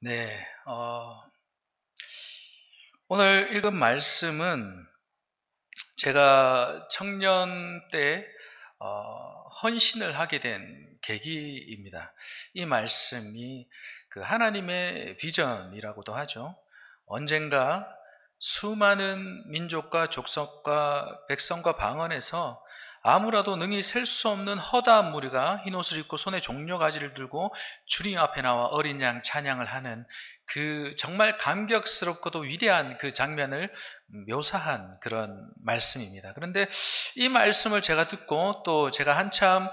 네, 오늘 읽은 말씀은 제가 청년 때 헌신을 하게 된 계기입니다. 이 말씀이 그 하나님의 비전이라고도 하죠. 언젠가 수많은 민족과 족속과 백성과 방언에서 아무라도 능히 셀 수 없는 허다한 무리가 흰옷을 입고 손에 종려가지를 들고 주님 앞에 나와 어린 양 찬양을 하는 그 정말 감격스럽고도 위대한 그 장면을 묘사한 그런 말씀입니다. 그런데 이 말씀을 제가 듣고 또 제가 한참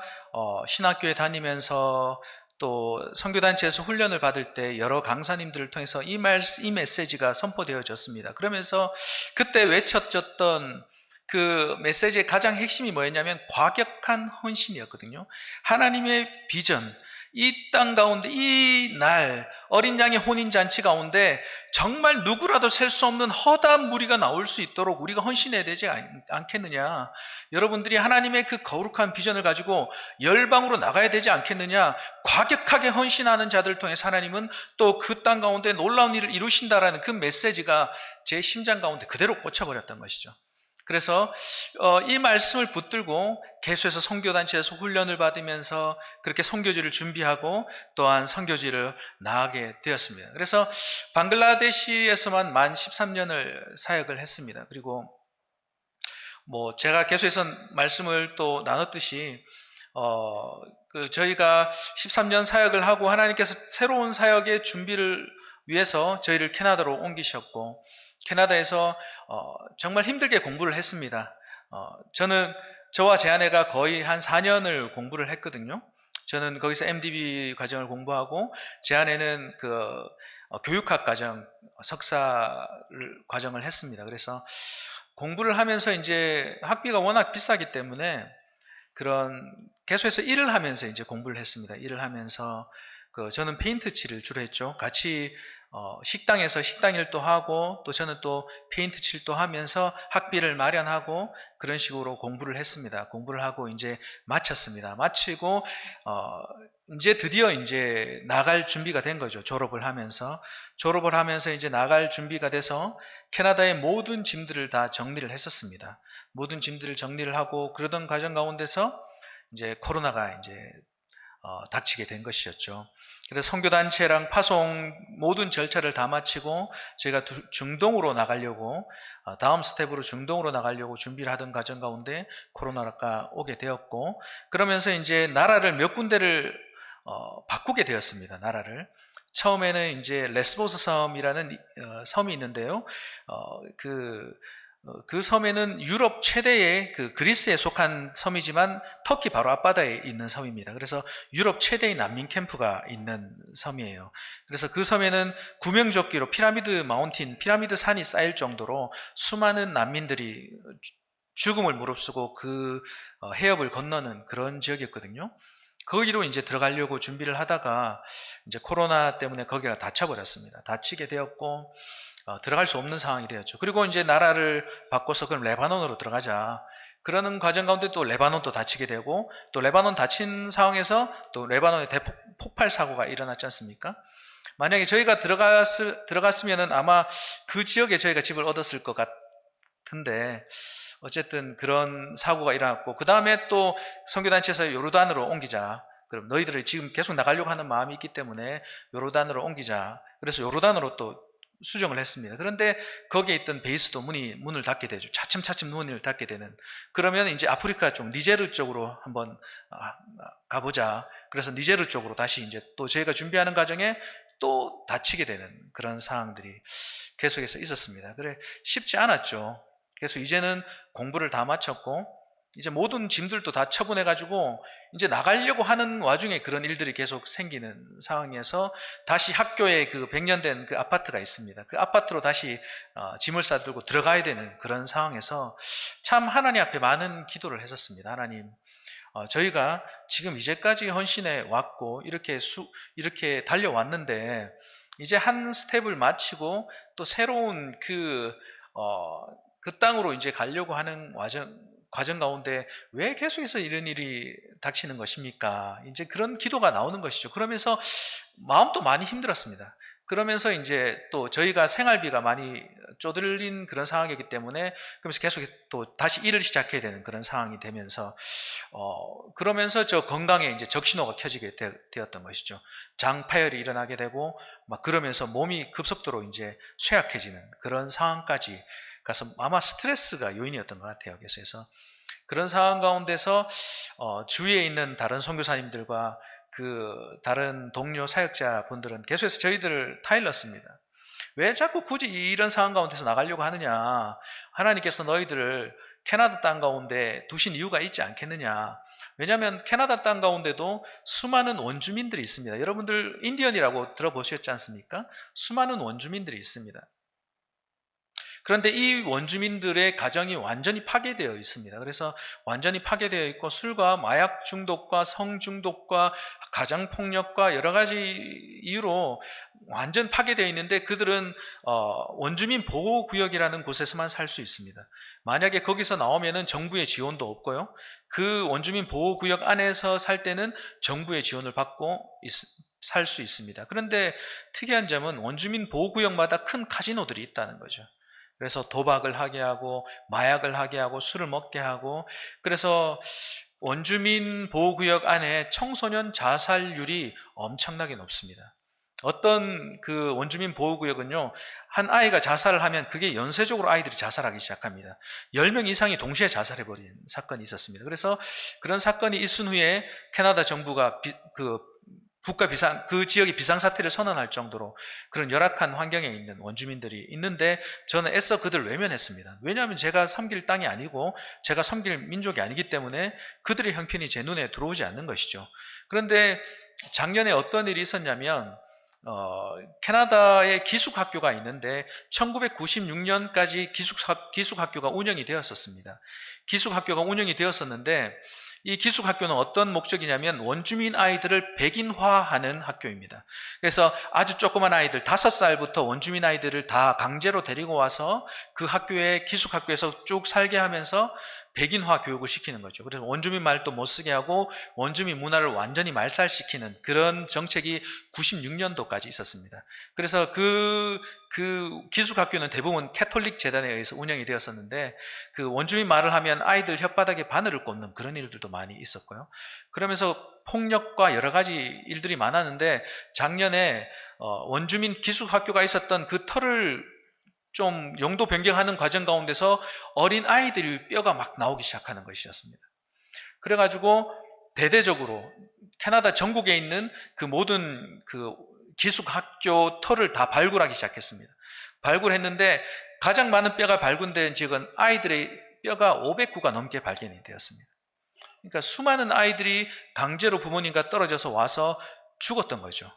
신학교에 다니면서 또 선교단체에서 훈련을 받을 때 여러 강사님들을 통해서 이 메시지가 선포되어졌습니다. 그러면서 그때 외쳐졌던 그 메시지의 가장 핵심이 뭐였냐면 과격한 헌신이었거든요. 하나님의 비전, 이 땅 가운데 이 날 어린 양의 혼인잔치 가운데 정말 누구라도 셀 수 없는 허다한 무리가 나올 수 있도록 우리가 헌신해야 되지 않겠느냐. 여러분들이 하나님의 그 거룩한 비전을 가지고 열방으로 나가야 되지 않겠느냐. 과격하게 헌신하는 자들을 통해서 하나님은 또 그 땅 가운데 놀라운 일을 이루신다라는 그 메시지가 제 심장 가운데 그대로 꽂혀버렸던 것이죠. 그래서 이 말씀을 붙들고 개수에서 선교단체에서 훈련을 받으면서 그렇게 선교지를 준비하고 또한 선교지를 나가게 되었습니다. 그래서 방글라데시에서만 만 13년을 사역을 했습니다. 그리고 제가 개수에서 말씀을 또 나눴듯이 저희가 13년 사역을 하고 하나님께서 새로운 사역의 준비를 위해서 저희를 캐나다로 옮기셨고 캐나다에서 정말 힘들게 공부를 했습니다. 저와 제 아내가 거의 한 4년을 공부를 했거든요. 저는 거기서 MDB 과정을 공부하고 제 아내는 교육학 과정, 석사 과정을 했습니다. 그래서 공부를 하면서 이제 학비가 워낙 비싸기 때문에 그런 계속해서 일을 하면서 이제 공부를 했습니다. 일을 하면서 저는 페인트 칠을 주로 했죠. 같이 식당에서 식당 일도 하고 또 저는 또 페인트 칠도 하면서 학비를 마련하고 그런 식으로 공부를 했습니다. 공부를 하고 이제 마쳤습니다. 마치고 이제 드디어 이제 나갈 준비가 된 거죠. 졸업을 하면서 이제 나갈 준비가 돼서 캐나다의 모든 짐들을 다 정리를 했었습니다. 모든 짐들을 정리를 하고 그러던 과정 가운데서 이제 코로나가 이제 닥치게 된 것이었죠. 그래서 선교단체랑 파송 모든 절차를 다 마치고 저희가 중동으로 나가려고 다음 스텝으로 중동으로 나가려고 준비를 하던 과정 가운데 코로나가 오게 되었고 그러면서 이제 나라를 몇 군데를 바꾸게 되었습니다. 나라를 처음에는 이제 레스보스 섬이라는 섬이 있는데요. 그 섬에는 유럽 최대의 그리스에 속한 섬이지만 터키 바로 앞바다에 있는 섬입니다. 그래서 유럽 최대의 난민 캠프가 있는 섬이에요. 그래서 그 섬에는 구명조끼로 피라미드 산이 쌓일 정도로 수많은 난민들이 죽음을 무릅쓰고 해협을 건너는 그런 지역이었거든요. 거기로 이제 들어가려고 준비를 하다가 이제 코로나 때문에 거기가 닫혀버렸습니다. 닫히게 되었고 들어갈 수 없는 상황이 되었죠. 그리고 이제 나라를 바꿔서 그럼 레바논으로 들어가자. 그러는 과정 가운데 또 레바논도 닫히게 되고 또 레바논 닫힌 상황에서 또 레바논에 폭발 사고가 일어났지 않습니까? 만약에 저희가 들어갔으면은 아마 그 지역에 저희가 집을 얻었을 것 같은데 어쨌든 그런 사고가 일어났고 그 다음에 또 선교단체에서 요르단으로 옮기자. 그럼 너희들이 지금 계속 나가려고 하는 마음이 있기 때문에 요르단으로 옮기자. 그래서 요르단으로 또 수정을 했습니다. 그런데 거기에 있던 베이스도 문을 닫게 되죠. 차츰 문을 닫게 되는. 그러면 이제 아프리카 쪽, 니제르 쪽으로 한번 가보자. 그래서 니제르 쪽으로 다시 이제 또 저희가 준비하는 과정에 또 닫히게 되는 그런 상황들이 계속해서 있었습니다. 그래 쉽지 않았죠. 그래서 이제는 공부를 다 마쳤고 이제 모든 짐들도 다 처분해가지고 이제 나가려고 하는 와중에 그런 일들이 계속 생기는 상황에서 다시 학교에 그 100년 된 그 아파트가 있습니다. 그 아파트로 다시 짐을 싸들고 들어가야 되는 그런 상황에서 참 하나님 앞에 많은 기도를 했었습니다. 하나님, 저희가 지금 이제까지 헌신해 왔고 이렇게 달려왔는데 이제 한 스텝을 마치고 또 새로운 그 땅으로 이제 가려고 하는 과정 가운데 왜 계속해서 이런 일이 닥치는 것입니까? 이제 그런 기도가 나오는 것이죠. 그러면서 마음도 많이 힘들었습니다. 그러면서 이제 또 저희가 생활비가 많이 쪼들린 그런 상황이기 때문에 그러면서 계속 또 다시 일을 시작해야 되는 그런 상황이 되면서 그러면서 저 건강에 이제 적신호가 켜지게 되었던 것이죠. 장파열이 일어나게 되고 막 그러면서 몸이 급속도로 이제 쇠약해지는 그런 상황까지 가서 아마 스트레스가 요인이었던 것 같아요. 그래서 그런 상황 가운데서 주위에 있는 다른 선교사님들과 그 다른 동료 사역자 분들은 계속해서 저희들을 타일렀습니다. 왜 자꾸 굳이 이런 상황 가운데서 나가려고 하느냐? 하나님께서 너희들을 캐나다 땅 가운데 두신 이유가 있지 않겠느냐? 왜냐하면 캐나다 땅 가운데도 수많은 원주민들이 있습니다. 여러분들 인디언이라고 들어보셨지 않습니까? 수많은 원주민들이 있습니다. 그런데 이 원주민들의 가정이 완전히 파괴되어 있습니다. 그래서 완전히 파괴되어 있고 술과 마약 중독과 성 중독과 가정 폭력과 여러 가지 이유로 완전 파괴되어 있는데 그들은 원주민 보호구역이라는 곳에서만 살 수 있습니다. 만약에 거기서 나오면은 정부의 지원도 없고요. 그 원주민 보호구역 안에서 살 때는 정부의 지원을 받고 살 수 있습니다. 그런데 특이한 점은 원주민 보호구역마다 큰 카지노들이 있다는 거죠. 그래서 도박을 하게 하고 마약을 하게 하고 술을 먹게 하고 그래서 원주민 보호구역 안에 청소년 자살률이 엄청나게 높습니다. 어떤 그 원주민 보호구역은요, 한 아이가 자살을 하면 그게 연쇄적으로 아이들이 자살하기 시작합니다. 10명 이상이 동시에 자살해버린 사건이 있었습니다. 그래서 그런 사건이 있은 후에 캐나다 정부가 그 지역의 비상사태를 선언할 정도로 그런 열악한 환경에 있는 원주민들이 있는데 저는 애써 그들을 외면했습니다. 왜냐하면 제가 섬길 땅이 아니고 제가 섬길 민족이 아니기 때문에 그들의 형편이 제 눈에 들어오지 않는 것이죠. 그런데 작년에 어떤 일이 있었냐면 캐나다에 기숙학교가 있는데 1996년까지 기숙학교가 운영이 되었었습니다. 기숙학교가 운영이 되었었는데 이 기숙학교는 어떤 목적이냐면 원주민 아이들을 백인화하는 학교입니다. 그래서 아주 조그만 아이들 5살부터 원주민 아이들을 다 강제로 데리고 와서 그 학교에 기숙학교에서 쭉 살게 하면서 백인화 교육을 시키는 거죠. 그래서 원주민 말도 못 쓰게 하고 원주민 문화를 완전히 말살시키는 그런 정책이 96년도까지 있었습니다. 그래서 그 기숙학교는 대부분 캐톨릭 재단에 의해서 운영이 되었었는데 그 원주민 말을 하면 아이들 혓바닥에 바늘을 꽂는 그런 일들도 많이 있었고요. 그러면서 폭력과 여러 가지 일들이 많았는데 작년에 원주민 기숙학교가 있었던 그 터를 좀 용도 변경하는 과정 가운데서 어린 아이들이 뼈가 막 나오기 시작하는 것이었습니다. 그래가지고 대대적으로 캐나다 전국에 있는 그 모든 그 기숙학교 터를 다 발굴하기 시작했습니다. 발굴했는데 가장 많은 뼈가 발굴된 지역은 아이들의 뼈가 500구가 넘게 발견이 되었습니다. 그러니까 수많은 아이들이 강제로 부모님과 떨어져서 와서 죽었던 거죠.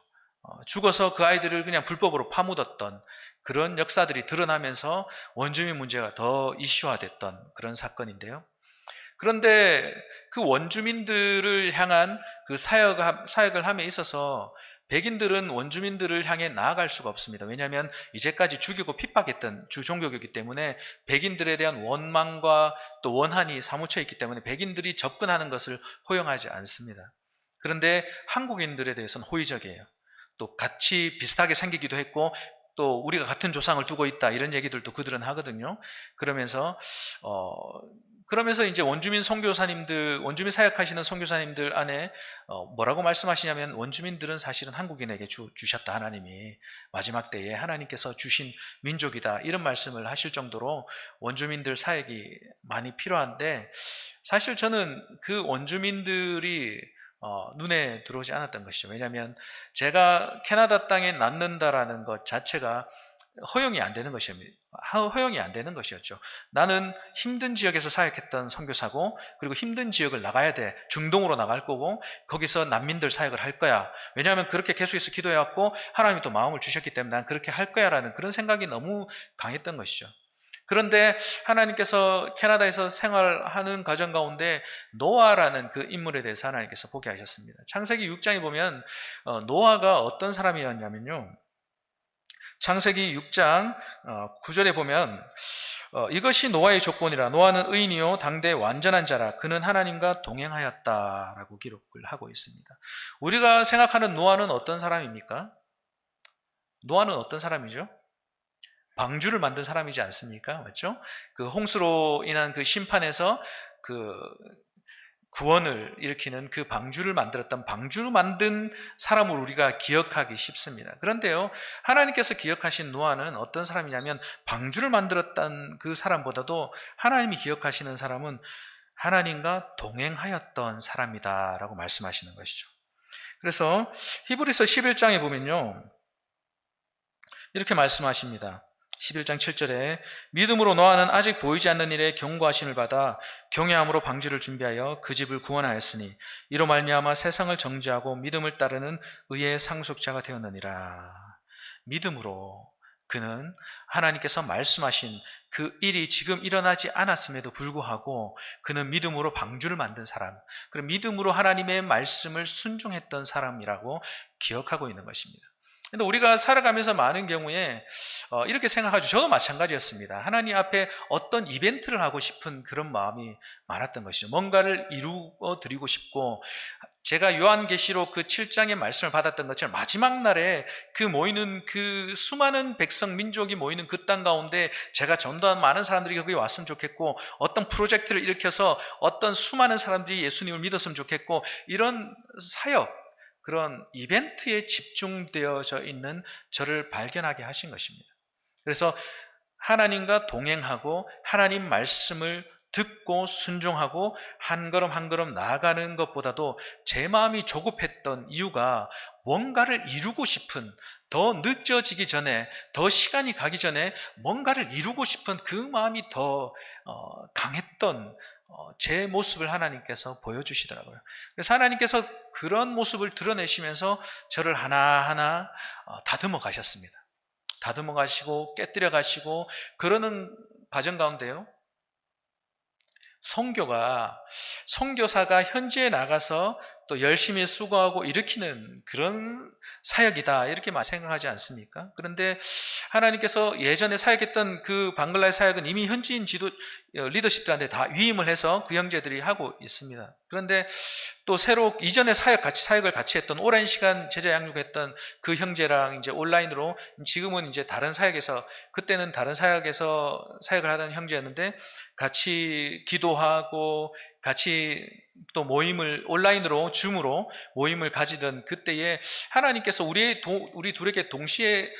죽어서 그 아이들을 그냥 불법으로 파묻었던 그런 역사들이 드러나면서 원주민 문제가 더 이슈화됐던 그런 사건인데요. 그런데 그 원주민들을 향한 그 사역을 함에 있어서 백인들은 원주민들을 향해 나아갈 수가 없습니다. 왜냐하면 이제까지 죽이고 핍박했던 주 종교이기 때문에 백인들에 대한 원망과 또 원한이 사무쳐 있기 때문에 백인들이 접근하는 것을 허용하지 않습니다. 그런데 한국인들에 대해서는 호의적이에요. 또 같이 비슷하게 생기기도 했고 또 우리가 같은 조상을 두고 있다 이런 얘기들도 그들은 하거든요. 그러면서 이제 원주민 선교사님들, 원주민 사역하시는 선교사님들 안에 뭐라고 말씀하시냐면 원주민들은 사실은 한국인에게 주셨다 하나님이 마지막 때에 하나님께서 주신 민족이다 이런 말씀을 하실 정도로 원주민들 사역이 많이 필요한데 사실 저는 그 원주민들이 눈에 들어오지 않았던 것이죠. 왜냐하면 제가 캐나다 땅에 낳는다라는 것 자체가 허용이 안 되는 것입니다. 허용이 안 되는 것이었죠. 나는 힘든 지역에서 사역했던 선교사고 그리고 힘든 지역을 나가야 돼. 중동으로 나갈 거고 거기서 난민들 사역을 할 거야. 왜냐하면 그렇게 계속해서 기도해왔고 하나님이 또 마음을 주셨기 때문에 난 그렇게 할 거야 라는 그런 생각이 너무 강했던 것이죠. 그런데 하나님께서 캐나다에서 생활하는 과정 가운데 노아라는 그 인물에 대해서 하나님께서 보게 하셨습니다. 창세기 6장에 보면 노아가 어떤 사람이었냐면요. 창세기 6장 9절에 보면 이것이 노아의 조건이라. 노아는 의인이요 당대 완전한 자라. 그는 하나님과 동행하였다라고 기록을 하고 있습니다. 우리가 생각하는 노아는 어떤 사람입니까? 노아는 어떤 사람이죠? 방주를 만든 사람이지 않습니까? 맞죠? 그 홍수로 인한 그 심판에서 그 구원을 일으키는 그 방주를 만들었던, 방주를 만든 사람을 우리가 기억하기 쉽습니다. 그런데요, 하나님께서 기억하신 노아는 어떤 사람이냐면 방주를 만들었던 그 사람보다도 하나님이 기억하시는 사람은 하나님과 동행하였던 사람이다 라고 말씀하시는 것이죠. 그래서 히브리서 11장에 보면요, 이렇게 말씀하십니다. 11장 7절에 믿음으로 노아는 아직 보이지 않는 일에 경고하심을 받아 경외함으로 방주를 준비하여 그 집을 구원하였으니 이로 말미암아 세상을 정죄하고 믿음을 따르는 의의 상속자가 되었느니라. 믿음으로 그는 하나님께서 말씀하신 그 일이 지금 일어나지 않았음에도 불구하고 그는 믿음으로 방주를 만든 사람, 그리고 믿음으로 하나님의 말씀을 순종했던 사람이라고 기억하고 있는 것입니다. 근데 우리가 살아가면서 많은 경우에 이렇게 생각하죠. 저도 마찬가지였습니다. 하나님 앞에 어떤 이벤트를 하고 싶은 그런 마음이 많았던 것이죠. 뭔가를 이루어 드리고 싶고, 제가 요한계시록 그 7장의 말씀을 받았던 것처럼 마지막 날에 그 모이는 그 수많은 백성 민족이 모이는 그 땅 가운데 제가 전도한 많은 사람들이 거기 왔으면 좋겠고, 어떤 프로젝트를 일으켜서 어떤 수많은 사람들이 예수님을 믿었으면 좋겠고, 이런 사역, 그런 이벤트에 집중되어져 있는 저를 발견하게 하신 것입니다. 그래서 하나님과 동행하고 하나님 말씀을 듣고 순종하고 한 걸음 한 걸음 나아가는 것보다도 제 마음이 조급했던 이유가 뭔가를 이루고 싶은, 더 늦어지기 전에, 더 시간이 가기 전에 뭔가를 이루고 싶은 그 마음이 더 강했던 제 모습을 하나님께서 보여주시더라고요. 그래서 하나님께서 그런 모습을 드러내시면서 저를 하나하나 다듬어 가셨습니다. 다듬어 가시고 깨뜨려 가시고 그러는 과정 가운데요, 선교사가 현지에 나가서 또 열심히 수고하고 일으키는 그런 사역이다, 이렇게 생각하지 않습니까? 그런데 하나님께서 예전에 사역했던 그 방글라데시 사역은 이미 현지인 리더십들한테 다 위임을 해서 그 형제들이 하고 있습니다. 그런데 또 새로 이전에 사역을 같이 했던, 오랜 시간 제자 양육했던 그 형제랑 이제 온라인으로, 지금은 이제 다른 사역에서, 그때는 다른 사역에서 사역을 하던 형제였는데 같이 기도하고 같이 또 모임을 온라인으로 줌으로 모임을 가지던 그때에 하나님께서 우리 둘에게 동시에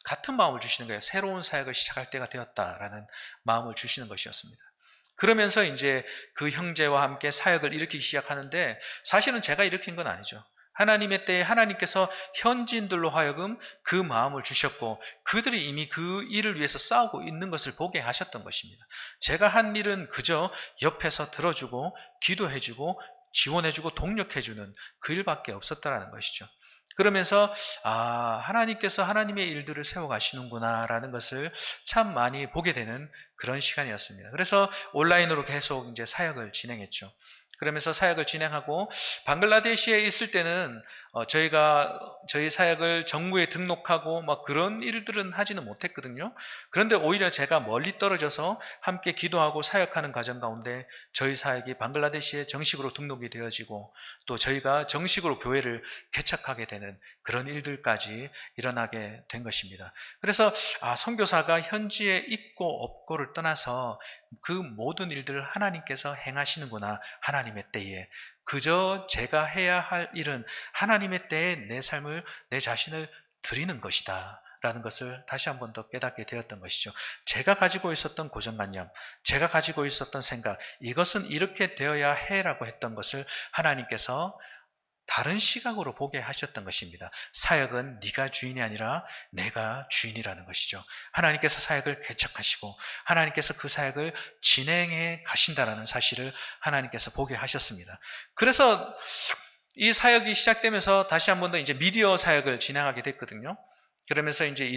같은 마음을 주시는 거예요. 새로운 사역을 시작할 때가 되었다라는 마음을 주시는 것이었습니다. 그러면서 이제 그 형제와 함께 사역을 일으키기 시작하는데, 사실은 제가 일으킨 건 아니죠. 하나님의 때에 하나님께서 현지인들로 하여금 그 마음을 주셨고, 그들이 이미 그 일을 위해서 싸우고 있는 것을 보게 하셨던 것입니다. 제가 한 일은 그저 옆에서 들어주고 기도해주고 지원해주고 동력해주는 그 일밖에 없었다라는 것이죠. 그러면서 하나님께서 하나님의 일들을 세워가시는구나 라는 것을 참 많이 보게 되는 그런 시간이었습니다. 그래서 온라인으로 계속 이제 사역을 진행했죠. 그러면서 사역을 진행하고, 방글라데시에 있을 때는 저희 사역을 정부에 등록하고 막 그런 일들은 하지는 못했거든요. 그런데 오히려 제가 멀리 떨어져서 함께 기도하고 사역하는 과정 가운데 저희 사역이 방글라데시에 정식으로 등록이 되어지고, 또 저희가 정식으로 교회를 개척하게 되는 그런 일들까지 일어나게 된 것입니다. 그래서 선교사가 현지에 있고 없고를 떠나서 그 모든 일들을 하나님께서 행하시는구나, 하나님의 때에. 그저 제가 해야 할 일은 하나님의 때에 내 자신을 드리는 것이다 라는 것을 다시 한 번 더 깨닫게 되었던 것이죠. 제가 가지고 있었던 고정관념, 제가 가지고 있었던 생각, 이것은 이렇게 되어야 해라고 했던 것을 하나님께서 다른 시각으로 보게 하셨던 것입니다. 사역은 네가 주인이 아니라 내가 주인이라는 것이죠. 하나님께서 사역을 개척하시고 하나님께서 그 사역을 진행해 가신다라는 사실을 하나님께서 보게 하셨습니다. 그래서 이 사역이 시작되면서 다시 한 번 더 이제 미디어 사역을 진행하게 됐거든요. 그러면서 이제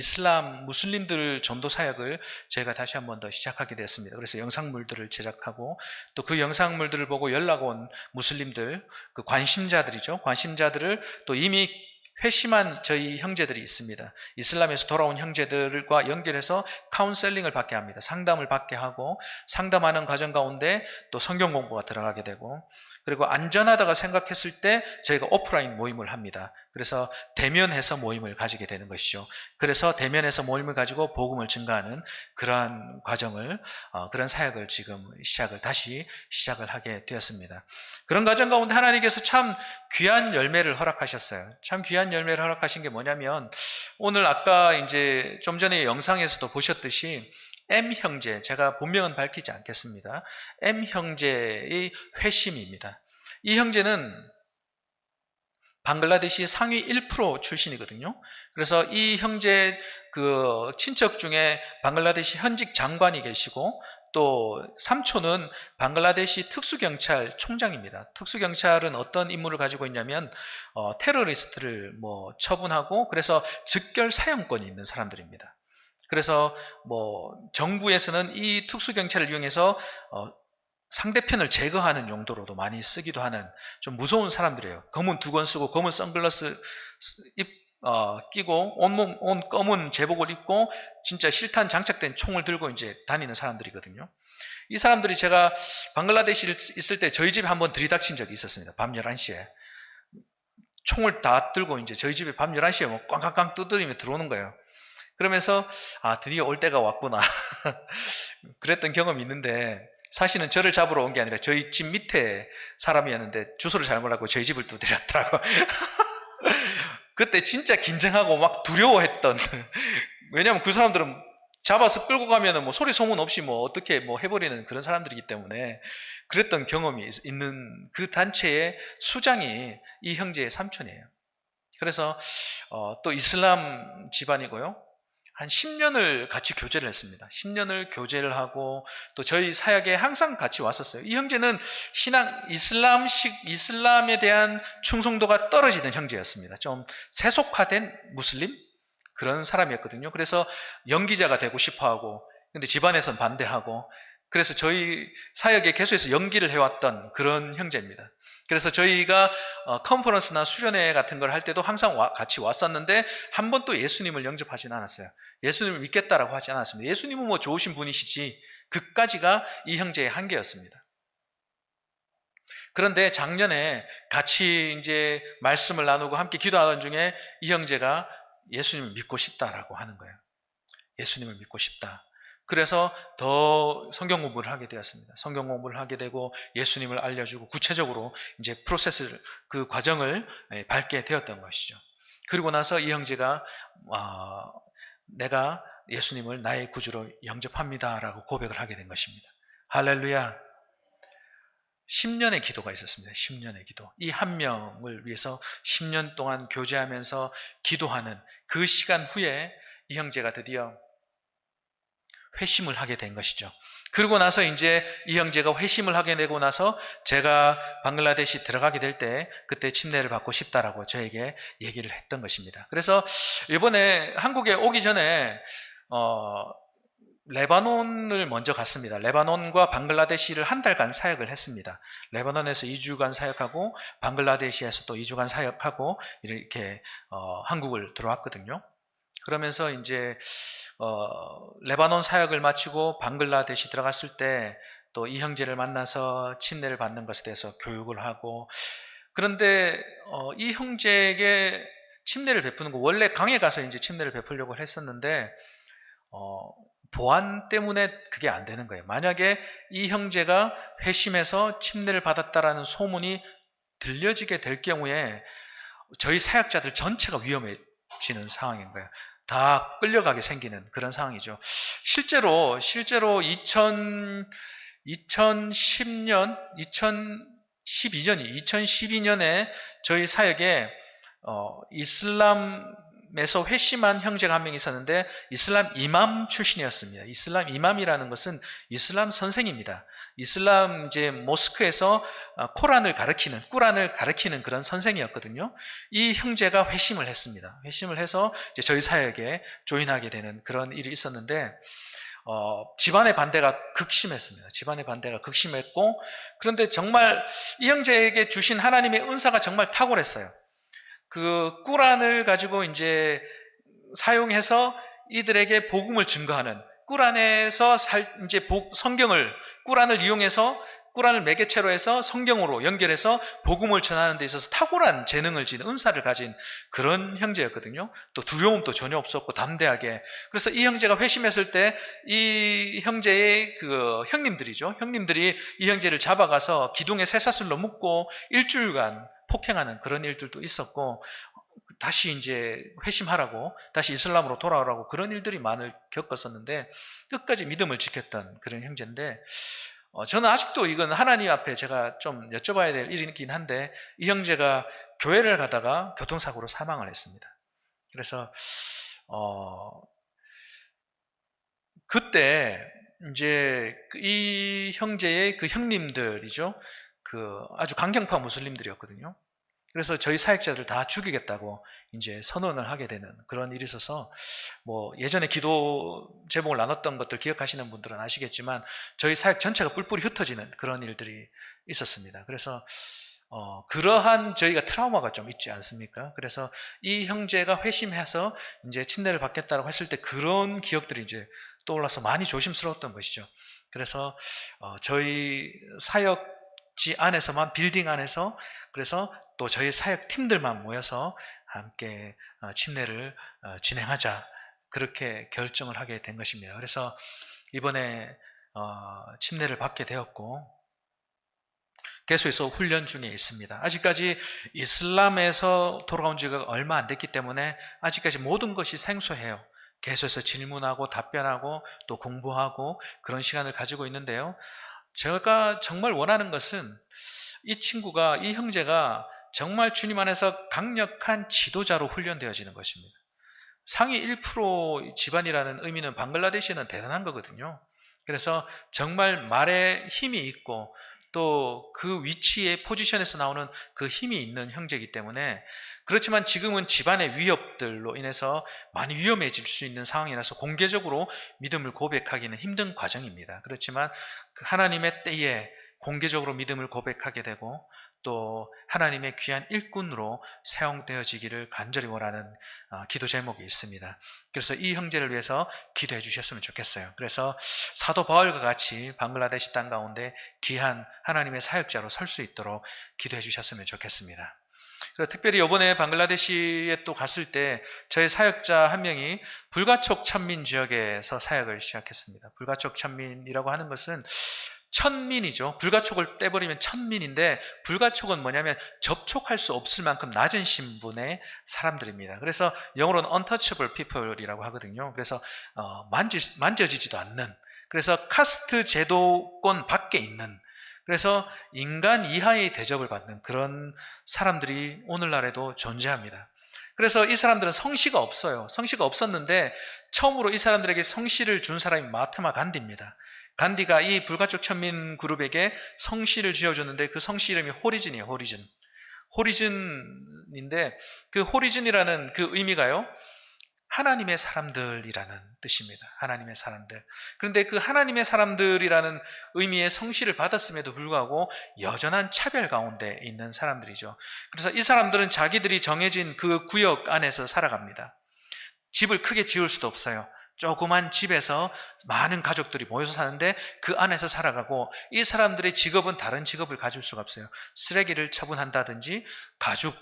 무슬림들 전도 사역을 저희가 다시 한 번 더 시작하게 되었습니다. 그래서 영상물들을 제작하고, 또 그 영상물들을 보고 연락 온 무슬림들, 그 관심자들이죠. 관심자들을 또 이미 회심한 저희 형제들이 있습니다. 이슬람에서 돌아온 형제들과 연결해서 카운셀링을 받게 합니다. 상담을 받게 하고 상담하는 과정 가운데 또 성경 공부가 들어가게 되고 그리고 안전하다고 생각했을 때 저희가 오프라인 모임을 합니다. 그래서 대면해서 모임을 가지게 되는 것이죠. 그래서 대면해서 모임을 가지고 복음을 증가하는 그러한 과정을 그런 사역을 지금 다시 시작을 하게 되었습니다. 그런 과정 가운데 하나님께서 참 귀한 열매를 허락하셨어요. 참 귀한 열매를 허락하신 게 뭐냐면 오늘 아까 이제 좀 전에 영상에서도 보셨듯이 M 형제, 제가 본명은 밝히지 않겠습니다. M 형제의 회심입니다. 이 형제는 방글라데시 상위 1% 출신이거든요. 그래서 이 형제 그 친척 중에 방글라데시 현직 장관이 계시고 또 삼촌은 방글라데시 특수경찰 총장입니다. 특수경찰은 어떤 임무를 가지고 있냐면 테러리스트를 처분하고 그래서 즉결 사형권이 있는 사람들입니다. 그래서 정부에서는 이 특수경찰을 이용해서 상대편을 제거하는 용도로도 많이 쓰기도 하는 좀 무서운 사람들이에요. 검은 두건 쓰고 검은 선글라스 끼고 온 검은 제복을 입고 진짜 실탄 장착된 총을 들고 이제 다니는 사람들이거든요. 이 사람들이 제가 방글라데시를 있을 때 저희 집에 한번 들이닥친 적이 있었습니다. 밤 11시에. 총을 다 들고 이제 저희 집에 밤 11시에 꽝꽝꽝 두드리며 들어오는 거예요. 그러면서 드디어 올 때가 왔구나 그랬던 경험이 있는데 사실은 저를 잡으러 온 게 아니라 저희 집 밑에 사람이었는데 주소를 잘못 알고 저희 집을 두드렸더라고 그때 진짜 긴장하고 막 두려워했던 왜냐하면 그 사람들은 잡아서 끌고 가면은 소리 소문 없이 어떻게 해버리는 그런 사람들이기 때문에 그랬던 경험이 있는 그 단체의 수장이 이 형제의 삼촌이에요. 그래서 또 이슬람 집안이고요. 한 10년을 같이 교제를 했습니다. 10년을 교제를 하고 또 저희 사역에 항상 같이 왔었어요. 이 형제는 이슬람에 대한 충성도가 떨어지는 형제였습니다. 좀 세속화된 무슬림? 그런 사람이었거든요. 그래서 연기자가 되고 싶어 하고, 근데 집안에서는 반대하고, 그래서 저희 사역에 계속해서 연기를 해왔던 그런 형제입니다. 그래서 저희가 컨퍼런스나 수련회 같은 걸 할 때도 항상 같이 왔었는데 한 번도 예수님을 영접하지는 않았어요. 예수님을 믿겠다라고 하지 않았습니다. 예수님은 좋으신 분이시지 그까지가 이 형제의 한계였습니다. 그런데 작년에 같이 이제 말씀을 나누고 함께 기도하던 중에 이 형제가 예수님을 믿고 싶다라고 하는 거예요. 예수님을 믿고 싶다. 그래서 더 성경 공부를 하게 되었습니다. 성경 공부를 하게 되고 예수님을 알려주고 구체적으로 이제 그 과정을 밟게 되었던 것이죠. 그리고 나서 이 형제가 내가 예수님을 나의 구주로 영접합니다라고 고백을 하게 된 것입니다. 할렐루야. 10년의 기도가 있었습니다. 10년의 기도. 이 한 명을 위해서 10년 동안 교제하면서 기도하는 그 시간 후에 이 형제가 드디어 회심을 하게 된 것이죠. 그러고 나서 이제 이 형제가 회심을 하게 되고 나서 제가 방글라데시 들어가게 될 때 그때 침례를 받고 싶다라고 저에게 얘기를 했던 것입니다. 그래서 이번에 한국에 오기 전에 레바논을 먼저 갔습니다. 레바논과 방글라데시를 한 달간 사역을 했습니다. 레바논에서 2주간 사역하고 방글라데시에서 또 2주간 사역하고 이렇게 한국을 들어왔거든요. 그러면서 이제 레바논 사역을 마치고 방글라데시 들어갔을 때 또 이 형제를 만나서 침례를 받는 것에 대해서 교육을 하고, 그런데 이 형제에게 침례를 베푸는 거 원래 강에 가서 이제 침례를 베풀려고 했었는데 보안 때문에 그게 안 되는 거예요. 만약에 이 형제가 회심해서 침례를 받았다라는 소문이 들려지게 될 경우에 저희 사역자들 전체가 위험해지는 상황인 거예요. 다 끌려가게 생기는 그런 상황이죠. 실제로 2012년에 저희 사역에 이슬람에서 회심한 형제가 한 명 있었는데 이슬람 이맘 출신이었습니다. 이슬람 이맘이라는 것은 이슬람 선생입니다. 이슬람 이제 모스크에서 꾸란을 가르치는 그런 선생이었거든요. 이 형제가 회심을 했습니다. 회심을 해서 이제 저희 사역에 조인하게 되는 그런 일이 있었는데 집안의 반대가 극심했습니다. 집안의 반대가 극심했고, 그런데 정말 이 형제에게 주신 하나님의 은사가 정말 탁월했어요. 그 꾸란을 가지고 이제 사용해서 이들에게 복음을 증거하는, 꾸란에서 이제 성경을, 꾸란을 이용해서, 꾸란을 매개체로 해서 성경으로 연결해서 복음을 전하는 데 있어서 탁월한 재능을 지닌, 은사를 가진 그런 형제였거든요. 또 두려움도 전혀 없었고 담대하게. 그래서 이 형제가 회심했을 때 이 형제의 그 형님들이죠. 형님들이 이 형제를 잡아가서 기둥에 쇠사슬로 묶고 일주일간 폭행하는 그런 일들도 있었고, 다시 이제 회심하라고, 다시 이슬람으로 돌아오라고 그런 일들이 많이 겪었었는데 끝까지 믿음을 지켰던 그런 형제인데, 저는 아직도 이건 하나님 앞에 제가 좀 여쭤봐야 될 일이긴 한데, 이 형제가 교회를 가다가 교통사고로 사망을 했습니다. 그래서 그때 이제 이 형제의 그 형님들이죠, 그 아주 강경파 무슬림들이었거든요. 그래서 저희 사역자들 다 죽이겠다고 이제 선언을 하게 되는 그런 일이 있어서, 뭐 예전에 기도 제목을 나눴던 것들 기억하시는 분들은 아시겠지만 저희 사역 전체가 뿔뿔이 흩어지는 그런 일들이 있었습니다. 그래서 그러한 저희가 트라우마가 좀 있지 않습니까? 그래서 이 형제가 회심해서 이제 침례를 받겠다고 했을 때 그런 기억들이 이제 떠올라서 많이 조심스러웠던 것이죠. 그래서 저희 사역지 안에서만, 빌딩 안에서, 그래서 또 저희 사역 팀들만 모여서 함께 침례를 진행하자, 그렇게 결정을 하게 된 것입니다. 그래서 이번에 침례를 받게 되었고, 계속해서 훈련 중에 있습니다. 아직까지 이슬람에서 돌아온 지가 얼마 안 됐기 때문에 아직까지 모든 것이 생소해요. 계속해서 질문하고 답변하고 또 공부하고 그런 시간을 가지고 있는데요. 제가 정말 원하는 것은 이 친구가, 이 형제가 정말 주님 안에서 강력한 지도자로 훈련되어지는 것입니다. 상위 1% 집안이라는 의미는 방글라데시는 대단한 거거든요. 그래서 정말 말에 힘이 있고 또 그 위치의 포지션에서 나오는 그 힘이 있는 형제이기 때문에, 그렇지만 지금은 집안의 위협들로 인해서 많이 위험해질 수 있는 상황이라서 공개적으로 믿음을 고백하기는 힘든 과정입니다. 그렇지만 그 하나님의 때에 공개적으로 믿음을 고백하게 되고 또 하나님의 귀한 일꾼으로 사용되어지기를 간절히 원하는 기도 제목이 있습니다. 그래서 이 형제를 위해서 기도해 주셨으면 좋겠어요. 그래서 사도 바울과 같이 방글라데시 땅 가운데 귀한 하나님의 사역자로 설 수 있도록 기도해 주셨으면 좋겠습니다. 그래서 특별히 이번에 방글라데시에 또 갔을 때 저희 사역자 한 명이 불가촉 천민 지역에서 사역을 시작했습니다. 불가촉 천민이라고 하는 것은 천민이죠. 불가촉을 떼버리면 천민인데, 불가촉은 뭐냐면 접촉할 수 없을 만큼 낮은 신분의 사람들입니다. 그래서 영어로는 untouchable people이라고 하거든요. 그래서 만져지지도 않는, 그래서 카스트 제도권 밖에 있는, 그래서 인간 이하의 대접을 받는 그런 사람들이 오늘날에도 존재합니다. 그래서 이 사람들은 성씨가 없어요. 성씨가 없었는데 처음으로 이 사람들에게 성씨를 준 사람이 마하트마 간디입니다. 간디가 이 불가촉 천민 그룹에게 성씨를 지어줬는데 그 성씨 이름이 호리즌이에요. 호리즌. 호리즌인데 그 호리즌이라는 그 의미가요, 하나님의 사람들이라는 뜻입니다. 하나님의 사람들. 그런데 그 하나님의 사람들이라는 의미의 성씨를 받았음에도 불구하고 여전한 차별 가운데 있는 사람들이죠. 그래서 이 사람들은 자기들이 정해진 그 구역 안에서 살아갑니다. 집을 크게 지을 수도 없어요. 조그만 집에서 많은 가족들이 모여서 사는데 그 안에서 살아가고, 이 사람들의 직업은 다른 직업을 가질 수가 없어요. 쓰레기를 처분한다든지, 가죽,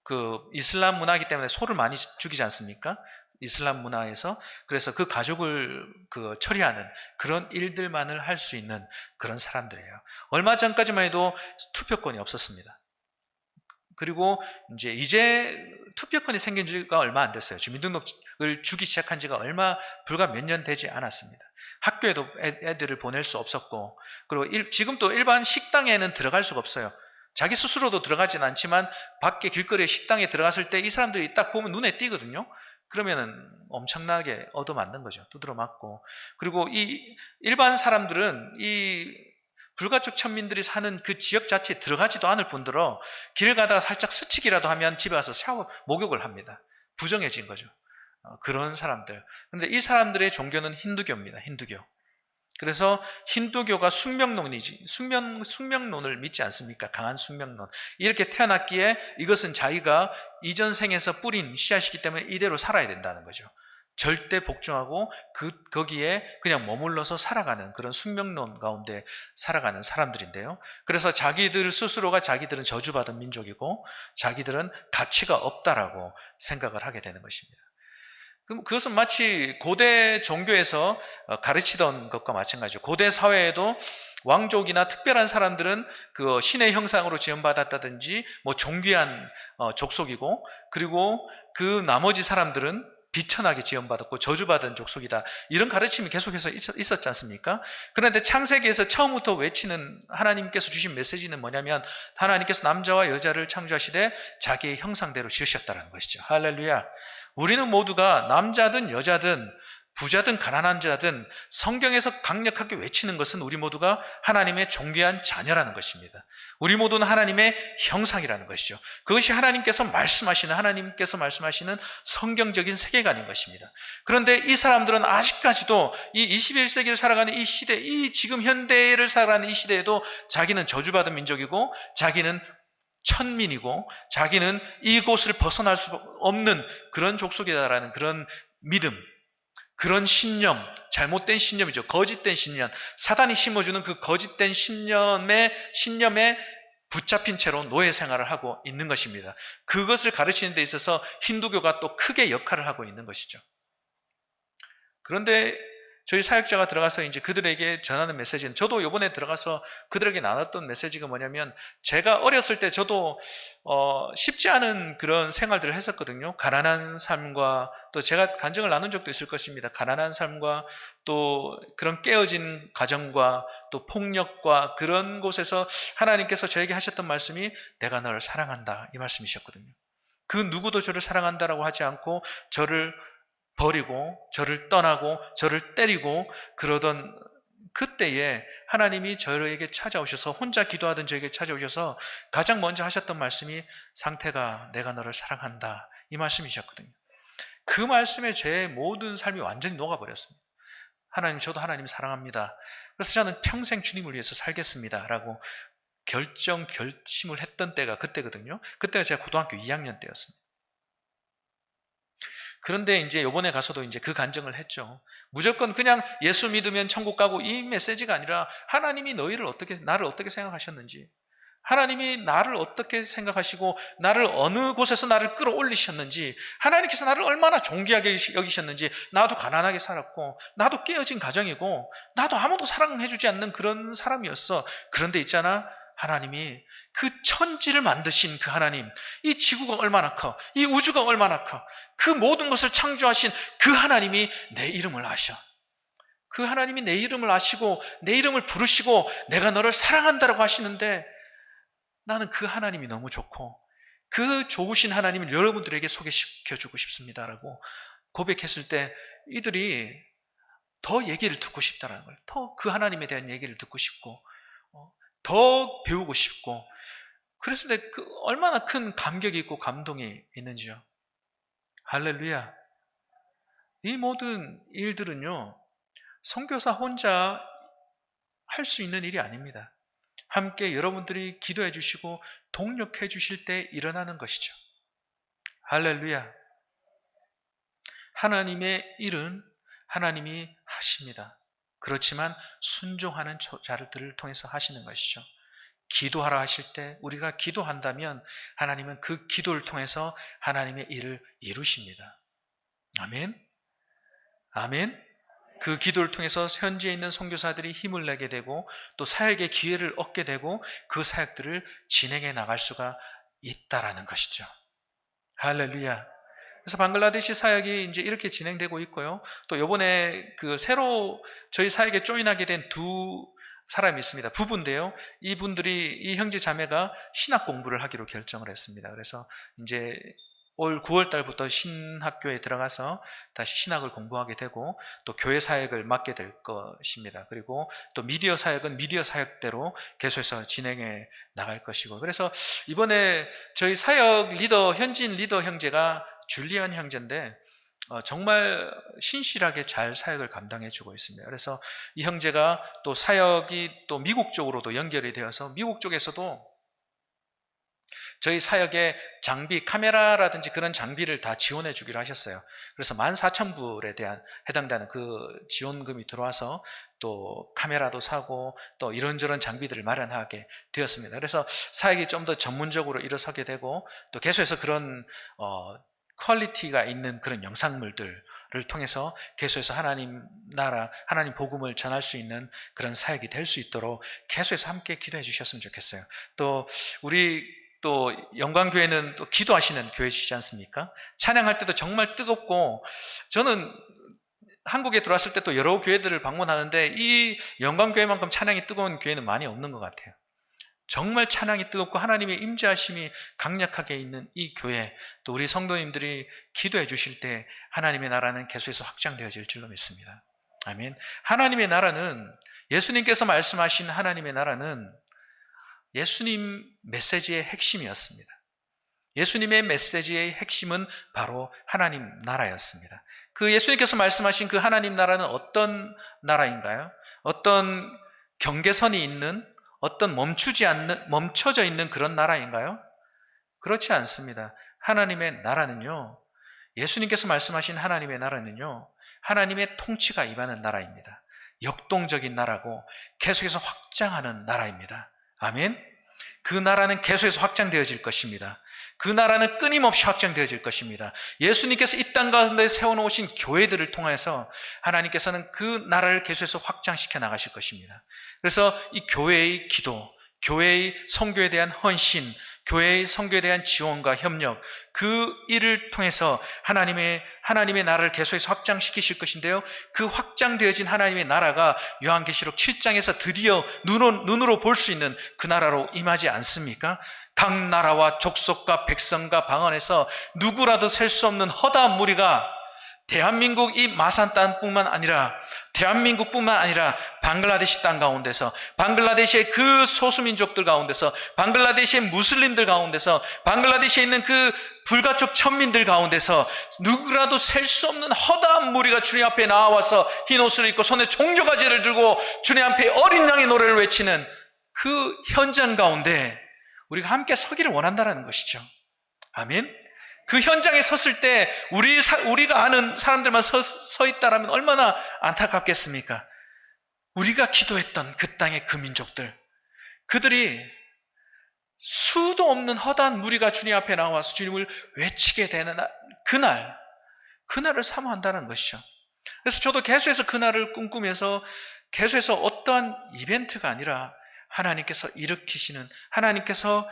그 이슬람 문화이기 때문에 소를 많이 죽이지 않습니까? 이슬람 문화에서. 그래서 그 가죽을 처리하는 그런 일들만을 할 수 있는 그런 사람들이에요. 얼마 전까지만 해도 투표권이 없었습니다. 그리고 이제 투표권이 생긴 지가 얼마 안 됐어요. 주민등록을 주기 시작한 지가 불과 몇 년 되지 않았습니다. 학교에도 애들을 보낼 수 없었고, 그리고 지금 또 일반 식당에는 들어갈 수가 없어요. 자기 스스로도 들어가진 않지만 밖에 길거리에 식당에 들어갔을 때 이 사람들이 딱 보면 눈에 띄거든요. 그러면은 엄청나게 얻어맞는 거죠. 두드러 맞고. 그리고 이 일반 사람들은 이 불가촉 천민들이 사는 그 지역 자체에 들어가지도 않을 뿐더러 길 가다가 살짝 스치기라도 하면 집에 가서 목욕을 합니다. 부정해진 거죠. 그런 사람들. 그런데 이 사람들의 종교는 힌두교입니다. 힌두교. 그래서 힌두교가 숙명론을 믿지 않습니까? 강한 숙명론. 이렇게 태어났기에 이것은 자기가 이전 생에서 뿌린 씨앗이기 때문에 이대로 살아야 된다는 거죠. 절대 복종하고 거기에 그냥 머물러서 살아가는 그런 숙명론 가운데 살아가는 사람들인데요. 그래서 자기들 스스로가 자기들은 저주받은 민족이고 자기들은 가치가 없다라고 생각을 하게 되는 것입니다. 그럼 그것은 마치 고대 종교에서 가르치던 것과 마찬가지죠. 고대 사회에도 왕족이나 특별한 사람들은 그 신의 형상으로 지음받았다든지 뭐 존귀한 족속이고, 그리고 그 나머지 사람들은 비천하게 지음받았고 저주받은 족속이다. 이런 가르침이 계속해서 있었지 않습니까? 그런데 창세기에서 처음부터 외치는 하나님께서 주신 메시지는 뭐냐면, 하나님께서 남자와 여자를 창조하시되 자기의 형상대로 지으셨다는 것이죠. 할렐루야. 우리는 모두가 남자든 여자든 부자든 가난한 자든 성경에서 강력하게 외치는 것은 우리 모두가 하나님의 존귀한 자녀라는 것입니다. 우리 모두는 하나님의 형상이라는 것이죠. 그것이 하나님께서 말씀하시는 성경적인 세계관인 것입니다. 그런데 이 사람들은 아직까지도 이 21세기를 살아가는 이 시대, 이 지금 현대를 살아가는 이 시대에도 자기는 저주받은 민족이고 자기는 천민이고 자기는 이곳을 벗어날 수 없는 그런 족속이다라는 그런 믿음, 그런 신념, 잘못된 신념이죠. 거짓된 신념, 사단이 심어주는 그 거짓된 신념에 붙잡힌 채로 노예 생활을 하고 있는 것입니다. 그것을 가르치는 데 있어서 힌두교가 또 크게 역할을 하고 있는 것이죠. 그런데 저희 사역자가 들어가서 이제 그들에게 전하는 메시지는, 저도 이번에 들어가서 그들에게 나눴던 메시지가 뭐냐면, 제가 어렸을 때 저도 쉽지 않은 그런 생활들을 했었거든요. 가난한 삶과, 또 제가 간증을 나눈 적도 있을 것입니다. 가난한 삶과 또 그런 깨어진 가정과 또 폭력과 그런 곳에서 하나님께서 저에게 하셨던 말씀이 내가 너를 사랑한다, 이 말씀이셨거든요. 그 누구도 저를 사랑한다라고 하지 않고 저를 버리고 저를 떠나고 저를 때리고 그러던 그때에 하나님이 저에게 찾아오셔서, 혼자 기도하던 저에게 찾아오셔서 가장 먼저 하셨던 말씀이 상태가 내가 너를 사랑한다, 이 말씀이셨거든요. 그 말씀에 제 모든 삶이 완전히 녹아버렸습니다. 하나님, 저도 하나님 사랑합니다. 그래서 저는 평생 주님을 위해서 살겠습니다 라고 결심을 했던 때가 그때거든요. 그때가 제가 고등학교 2학년 때였습니다. 그런데 이제 이번에 가서도 이제 그 간증을 했죠. 무조건 그냥 예수 믿으면 천국 가고, 이 메시지가 아니라 하나님이 나를 어떻게 생각하셨는지, 하나님이 나를 어떻게 생각하시고 나를 어느 곳에서 나를 끌어올리셨는지, 하나님께서 나를 얼마나 존귀하게 여기셨는지, 나도 가난하게 살았고 나도 깨어진 가정이고 나도 아무도 사랑해주지 않는 그런 사람이었어. 그런데 있잖아, 하나님이 그 천지를 만드신 그 하나님, 이 지구가 얼마나 커, 이 우주가 얼마나 커, 그 모든 것을 창조하신 그 하나님이 내 이름을 아셔. 그 하나님이 내 이름을 아시고 내 이름을 부르시고 내가 너를 사랑한다라고 하시는데, 나는 그 하나님이 너무 좋고 그 좋으신 하나님을 여러분들에게 소개시켜주고 싶습니다라고 고백했을 때, 이들이 더 얘기를 듣고 싶다라는 걸, 더 그 하나님에 대한 얘기를 듣고 싶고 더 배우고 싶고, 그랬을 때 얼마나 큰 감격이 있고 감동이 있는지요. 할렐루야. 이 모든 일들은요, 선교사 혼자 할 수 있는 일이 아닙니다. 함께 여러분들이 기도해 주시고 동력해 주실 때 일어나는 것이죠. 할렐루야. 하나님의 일은 하나님이 하십니다. 그렇지만 순종하는 자들을 통해서 하시는 것이죠. 기도하라 하실 때 우리가 기도한다면 하나님은 그 기도를 통해서 하나님의 일을 이루십니다. 아멘. 아멘. 그 기도를 통해서 현지에 있는 선교사들이 힘을 내게 되고 또 사역의 기회를 얻게 되고 그 사역들을 진행해 나갈 수가 있다라는 것이죠. 할렐루야. 그래서 방글라데시 사역이 이제 이렇게 진행되고 있고요. 또 이번에 새로 저희 사역에 조인하게 된 두 사람이 있습니다. 부부인데요. 이 형제 자매가 신학 공부를 하기로 결정을 했습니다. 그래서 이제 올 9월 달부터 신학교에 들어가서 다시 신학을 공부하게 되고 또 교회 사역을 맡게 될 것입니다. 그리고 또 미디어 사역은 미디어 사역대로 계속해서 진행해 나갈 것이고, 그래서 이번에 저희 사역 현지인 리더 형제가 줄리안 형제인데, 정말 신실하게 잘 사역을 감당해 주고 있습니다. 그래서 이 형제가 또 사역이 또 미국 쪽으로도 연결이 되어서 미국 쪽에서도 저희 사역의 장비, 카메라라든지 그런 장비를 다 지원해 주기로 하셨어요. 그래서 14,000불에 대한 해당되는 그 지원금이 들어와서 또 카메라도 사고 또 이런저런 장비들을 마련하게 되었습니다. 그래서 사역이 좀 더 전문적으로 일어서게 되고 또 계속해서 그런 퀄리티가 있는 그런 영상물들을 통해서 계속해서 하나님 나라, 하나님 복음을 전할 수 있는 그런 사역이 될 수 있도록 계속해서 함께 기도해 주셨으면 좋겠어요. 또 우리 또 영광교회는 또 기도하시는 교회시지 않습니까? 찬양할 때도 정말 뜨겁고, 저는 한국에 들어왔을 때 또 여러 교회들을 방문하는데 이 영광교회만큼 찬양이 뜨거운 교회는 많이 없는 것 같아요. 정말 찬양이 뜨겁고 하나님의 임재하심이 강력하게 있는 이 교회, 또 우리 성도님들이 기도해 주실 때 하나님의 나라는 계속해서 확장되어질 줄로 믿습니다. 아멘. 하나님의 나라는, 예수님께서 말씀하신 하나님의 나라는 예수님 메시지의 핵심이었습니다. 예수님의 메시지의 핵심은 바로 하나님 나라였습니다. 그 예수님께서 말씀하신 그 하나님 나라는 어떤 나라인가요? 어떤 경계선이 있는, 어떤 멈춰져 있는 그런 나라인가요? 그렇지 않습니다. 하나님의 나라는요, 예수님께서 말씀하신 하나님의 나라는요, 하나님의 통치가 임하는 나라입니다. 역동적인 나라고 계속해서 확장하는 나라입니다. 아멘. 그 나라는 계속해서 확장되어질 것입니다. 그 나라는 끊임없이 확장되어질 것입니다. 예수님께서 이 땅 가운데 세워놓으신 교회들을 통해서 하나님께서는 그 나라를 계속해서 확장시켜 나가실 것입니다. 그래서 이 교회의 기도, 교회의 선교에 대한 헌신, 교회의 선교에 대한 지원과 협력, 그 일을 통해서 하나님의 나라를 계속해서 확장시키실 것인데요, 그 확장되어진 하나님의 나라가 요한계시록 7장에서 드디어 눈으로 볼 수 있는 그 나라로 임하지 않습니까? 각 나라와 족속과 백성과 방언에서 누구라도 셀 수 없는 허다한 무리가 대한민국 이 마산 땅뿐만 아니라, 대한민국뿐만 아니라 방글라데시 땅 가운데서, 방글라데시의 그 소수민족들 가운데서, 방글라데시의 무슬림들 가운데서, 방글라데시에 있는 그 불가촉 천민들 가운데서 누구라도 셀 수 없는 허다한 무리가 주님 앞에 나와서 흰 옷을 입고 손에 종려가지를 들고 주님 앞에 어린 양의 노래를 외치는 그 현장 가운데 우리가 함께 서기를 원한다는 것이죠. 아멘. 그 현장에 섰을 때 우리가 아는 사람들만 서 있다라면 얼마나 안타깝겠습니까? 우리가 기도했던 그 땅의 그 민족들, 그들이 수도 없는 허다한 무리가 주님 앞에 나와서 주님을 외치게 되는 그날을 사모한다는 것이죠. 그래서 저도 계속해서 그날을 꿈꾸면서 계속해서 어떠한 이벤트가 아니라 하나님께서 일으키시는, 하나님께서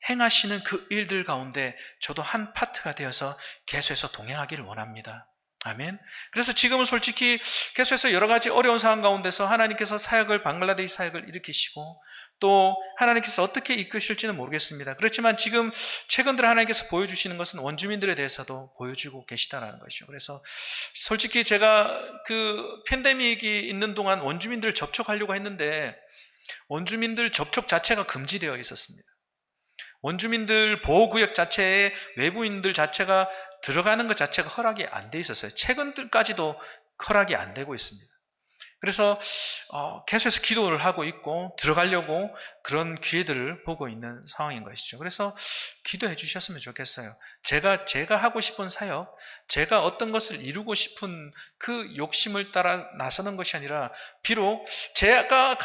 행하시는 그 일들 가운데 저도 한 파트가 되어서 계속해서 동행하기를 원합니다. 아멘. 그래서 지금은 솔직히 계속해서 여러 가지 어려운 상황 가운데서 하나님께서 방글라데시 사역을 일으키시고 또 하나님께서 어떻게 이끄실지는 모르겠습니다. 그렇지만 지금 최근 들어 하나님께서 보여주시는 것은 원주민들에 대해서도 보여주고 계시다는 것이죠. 그래서 솔직히 제가 그 팬데믹이 있는 동안 원주민들을 접촉하려고 했는데 원주민들 접촉 자체가 금지되어 있었습니다. 원주민들 보호구역 자체에 외부인들 자체가 들어가는 것 자체가 허락이 안 돼 있었어요. 최근들까지도 허락이 안 되고 있습니다. 그래서 계속해서 기도를 하고 있고 들어가려고 그런 기회들을 보고 있는 상황인 것이죠. 그래서 기도해 주셨으면 좋겠어요. 제가 하고 싶은 사역, 제가 어떤 것을 이루고 싶은 그 욕심을 따라 나서는 것이 아니라, 비록 제가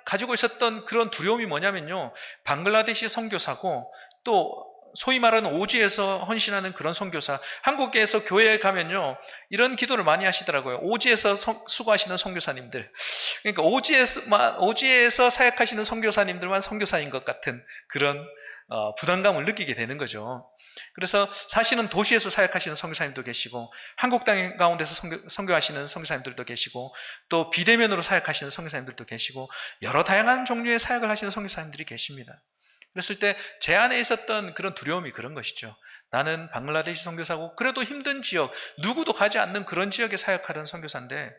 가지고 있었던 그런 두려움이 뭐냐면요, 방글라데시 선교사고 또 소위 말하는 오지에서 헌신하는 그런 선교사, 한국에서 교회에 가면요 이런 기도를 많이 하시더라고요. 오지에서 수고하시는 선교사님들, 그러니까 오지에서 사역하시는 선교사님들만 선교사인 것 같은 그런 부담감을 느끼게 되는 거죠. 그래서 사실은 도시에서 사역하시는 선교사님도 계시고, 한국 땅 가운데서 선교하시는 선교사님들도 계시고, 또 비대면으로 사역하시는 선교사님들도 계시고, 여러 다양한 종류의 사역을 하시는 선교사님들이 계십니다. 그랬을 때 제 안에 있었던 그런 두려움이 그런 것이죠. 나는 방글라데시 선교사고 그래도 힘든 지역, 누구도 가지 않는 그런 지역에 사역하는 선교사인데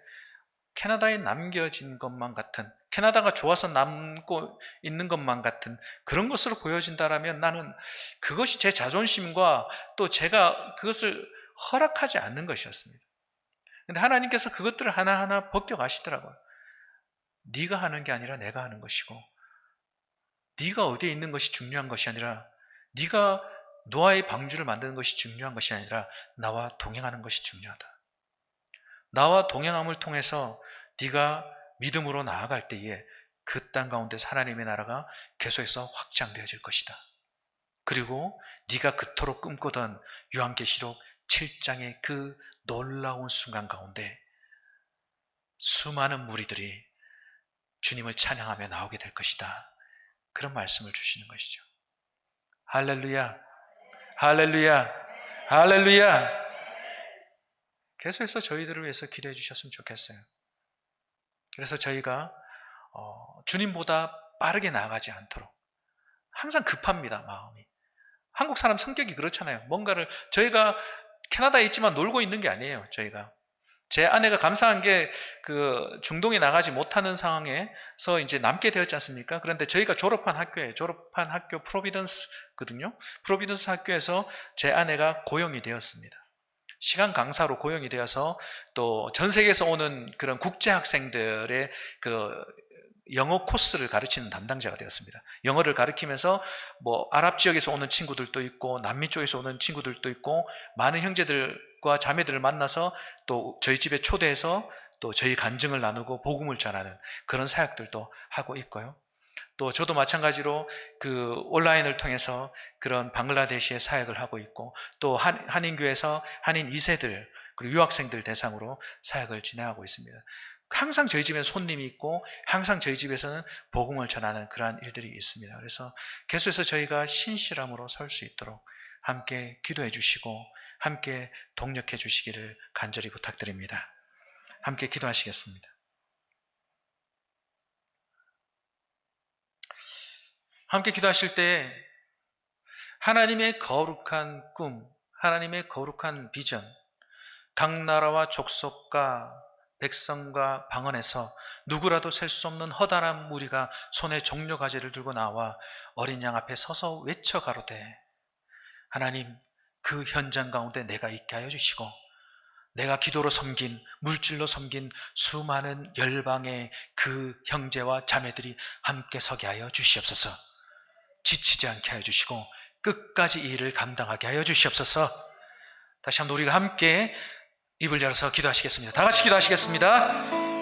캐나다에 남겨진 것만 같은, 캐나다가 좋아서 남고 있는 것만 같은 그런 것으로 보여진다라면 나는 그것이 제 자존심과 또 제가 그것을 허락하지 않는 것이었습니다. 근데 하나님께서 그것들을 하나하나 벗겨가시더라고요. 네가 하는 게 아니라 내가 하는 것이고, 네가 어디에 있는 것이 중요한 것이 아니라, 네가 노아의 방주를 만드는 것이 중요한 것이 아니라 나와 동행하는 것이 중요하다. 나와 동행함을 통해서 네가 믿음으로 나아갈 때에 그 땅 가운데서 하나님의 나라가 계속해서 확장되어질 것이다. 그리고 네가 그토록 꿈꾸던 요한계시록 7장의 그 놀라운 순간 가운데 수많은 무리들이 주님을 찬양하며 나오게 될 것이다. 그런 말씀을 주시는 것이죠. 할렐루야, 할렐루야, 할렐루야. 계속해서 저희들을 위해서 기도해 주셨으면 좋겠어요. 그래서 저희가 주님보다 빠르게 나아가지 않도록 항상 급합니다, 마음이. 한국 사람 성격이 그렇잖아요. 뭔가를, 저희가 캐나다에 있지만 놀고 있는 게 아니에요. 저희가, 제 아내가 감사한 게 그 중동에 나가지 못하는 상황에서 이제 남게 되었지 않습니까? 그런데 저희가 졸업한 학교 프로비던스거든요. 프로비던스 학교에서 제 아내가 고용이 되었습니다. 시간 강사로 고용이 되어서 또 전 세계에서 오는 그런 국제 학생들의 그 영어 코스를 가르치는 담당자가 되었습니다. 영어를 가르치면서 뭐 아랍 지역에서 오는 친구들도 있고 남미 쪽에서 오는 친구들도 있고 많은 형제들과 자매들을 만나서 또 저희 집에 초대해서 또 저희 간증을 나누고 복음을 전하는 그런 사역들도 하고 있고요. 또 저도 마찬가지로 그 온라인을 통해서 그런 방글라데시의 사역을 하고 있고, 또 한인교회에서 한인 2세들 그리고 유학생들 대상으로 사역을 진행하고 있습니다. 항상 저희 집에 손님이 있고 항상 저희 집에서는 복음을 전하는 그러한 일들이 있습니다. 그래서 계속해서 저희가 신실함으로 설 수 있도록 함께 기도해 주시고 함께 동력해 주시기를 간절히 부탁드립니다. 함께 기도하시겠습니다. 함께 기도하실 때 하나님의 거룩한 꿈, 하나님의 거룩한 비전, 각 나라와 족속과 백성과 방언에서 누구라도 셀 수 없는 허다한 무리가 손에 종려가지를 들고 나와 어린 양 앞에 서서 외쳐 가로되, 하나님, 그 현장 가운데 내가 있게 하여 주시고 내가 기도로 섬긴, 물질로 섬긴 수많은 열방의 그 형제와 자매들이 함께 서게 하여 주시옵소서. 지치지 않게 하여 주시고 끝까지 이 일을 감당하게 하여 주시옵소서. 다시 한번 우리가 함께 입을 열어서 기도하시겠습니다. 다 같이 기도하시겠습니다.